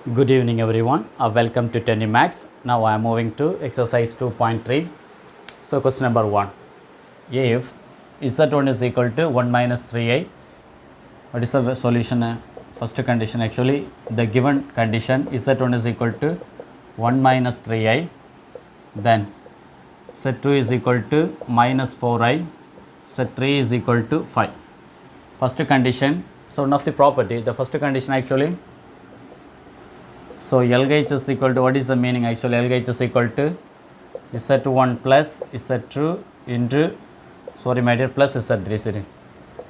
Good evening everyone. Welcome to Tenny Max. Now I am moving to exercise 2.3. So question number 1. If Z1 is equal to 1 minus 3i, what is the solution? First condition, actually the given condition Z1 is equal to 1 minus 3i, then Z2 is equal to minus 4i, Z3 is equal to 5. First condition, so one of the property, the first condition actually, so LH is equal to, what is the meaning actually? LH is equal to Z1 plus Z2 into, sorry my dear, plus Z3.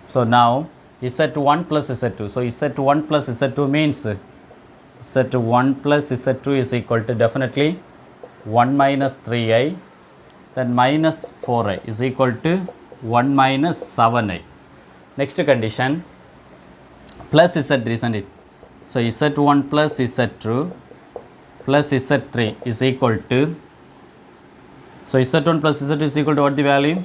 So now Z1 plus Z2. So Z1 plus Z2 means Z1 plus Z2 is equal to definitely 1 minus 3i, then minus 4i is equal to 1 minus 7i. Next condition, plus Z3, isn't it? So Z1 plus Z2 plus Z3 is equal to, so Z1 plus Z2 is equal to what the value?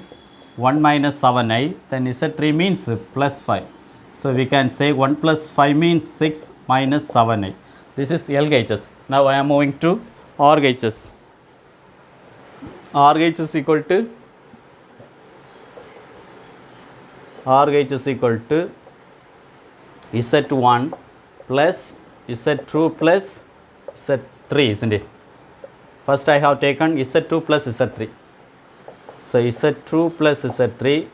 1 minus 7i, then Z3 means plus 5. So we can say 1 plus 5 means 6 minus 7i. This is LHS. Now I am moving to RHS. RHS is equal to, RHS is equal to Z1 plus Z2 plus Z3, isn't it? First I have taken Z2 plus Z3. So Z2 plus Z3,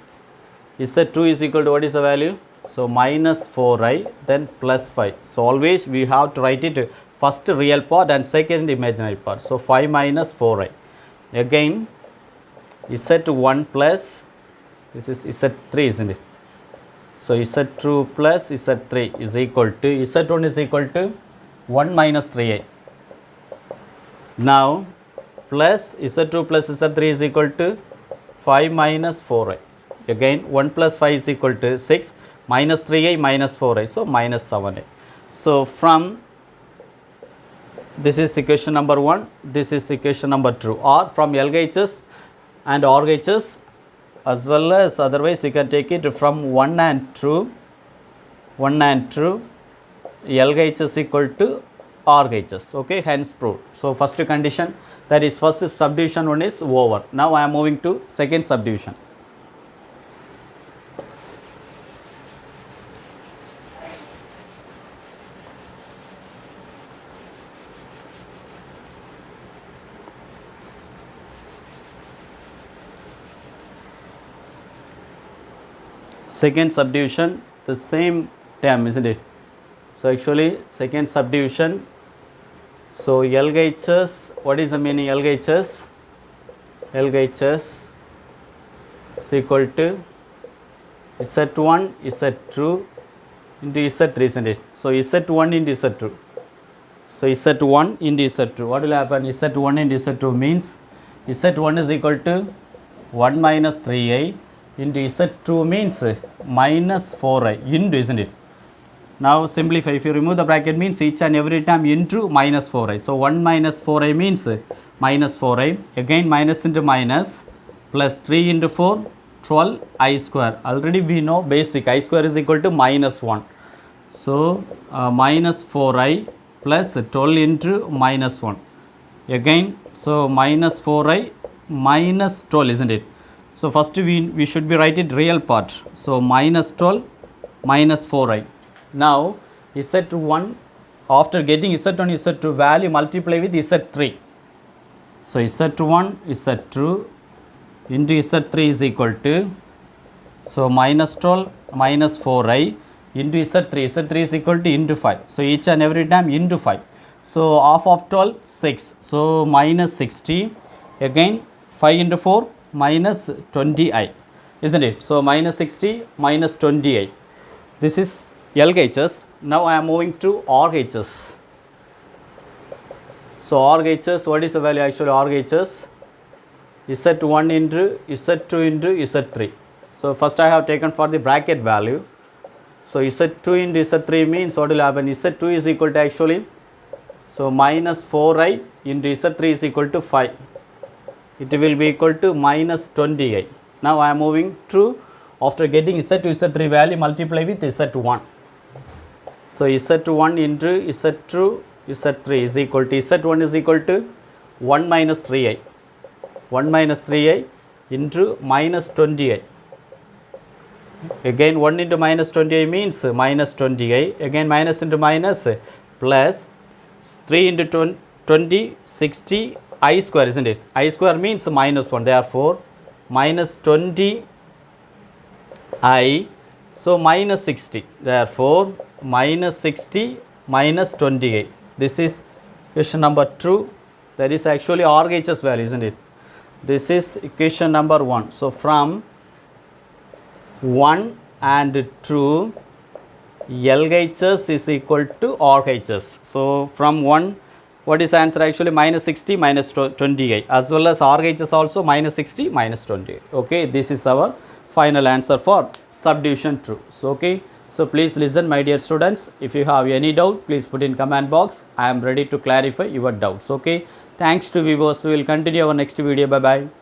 Z2 is equal to, what is the value? So minus 4i, then plus 5. So always we have to write it first real part and second imaginary part. So 5 minus 4i. Again Z1 plus, this is Z3, isn't it? So Z2 plus Z3 is equal to, Z1 is equal to 1 minus 3i. Now plus Z2 plus Z3 is equal to 5 minus 4i. Again 1 plus 5 is equal to 6 minus 3i minus 4i. So minus 7i. So from, this is equation number 1, this is equation number 2. Or from LHS and RHS, as well as otherwise you can take it from 1 and 2, LHS is equal to RHS, okay, hence proved. So first condition, that is first subdivision one is over. Now I am moving to second subdivision. Second subdivision, the same term, isn't it? So actually second subdivision, so LHS, what is the meaning LHS? LHS is equal to Z1, Z2 into Z3, isn't it? So Z1 into Z2. So Z1 into Z2, what will happen? Z1 into Z2 means Z1 is equal to 1 minus 3i into Z2 means minus 4i into, isn't it? Now simplify, if you remove the bracket means each and every time into minus 4i. So 1 minus 4i means minus 4i, again minus into minus, plus 3 into 4, 12 I square. Already we know basic, I square is equal to minus 1. So minus 4i plus 12 into minus 1. Again, so minus 4i minus 12, isn't it? So first we should be write it real part. So minus 12 minus 4i. Now Z1, after getting Z1, Z2 value, multiply with Z3. So Z1, Z2 into Z3 is equal to, so minus 12 minus 4i into Z3. Z3 is equal to into 5. So each and every time into 5. So half of 12, 6. So minus 60. Again 5 into 4, minus 20i, isn't it? So minus 60 minus 20i. This is LHS. Now I am moving to RHS. So RHS, what is the value actually RHS? Z1 into Z2 into Z3. So first I have taken for the bracket value. So Z2 into Z3 means what will happen? Z2 is equal to actually, so minus 4i into Z3 is equal to 5. It will be equal to minus 20i. Now I am moving to, after getting Z2, Z3 value, multiply with Z1. So Z1 into Z2 Z3 is equal to Z1 is equal to 1 minus 3i. 1 minus 3i into minus 20i. Again 1 into minus 20i means minus 20i. Again minus into minus plus 3 into 20, 60 I square, isn't it? I square means minus 1. Therefore, minus 20 I. So, minus 60. Therefore, minus 60 minus 28. This is equation number 2. That is actually RHS value, isn't it? This is equation number 1. So, from 1 and 2, LHS is equal to RHS. So, from 1, what is answer actually? Minus 60 minus 28, as well as RHS also minus 60 minus 28. Okay, this is our final answer for subdivision 2. So, okay. So, please listen, my dear students. If you have any doubt, please put in comment box. I am ready to clarify your doubts. Okay. Thanks to viewers. We will continue our next video. Bye bye.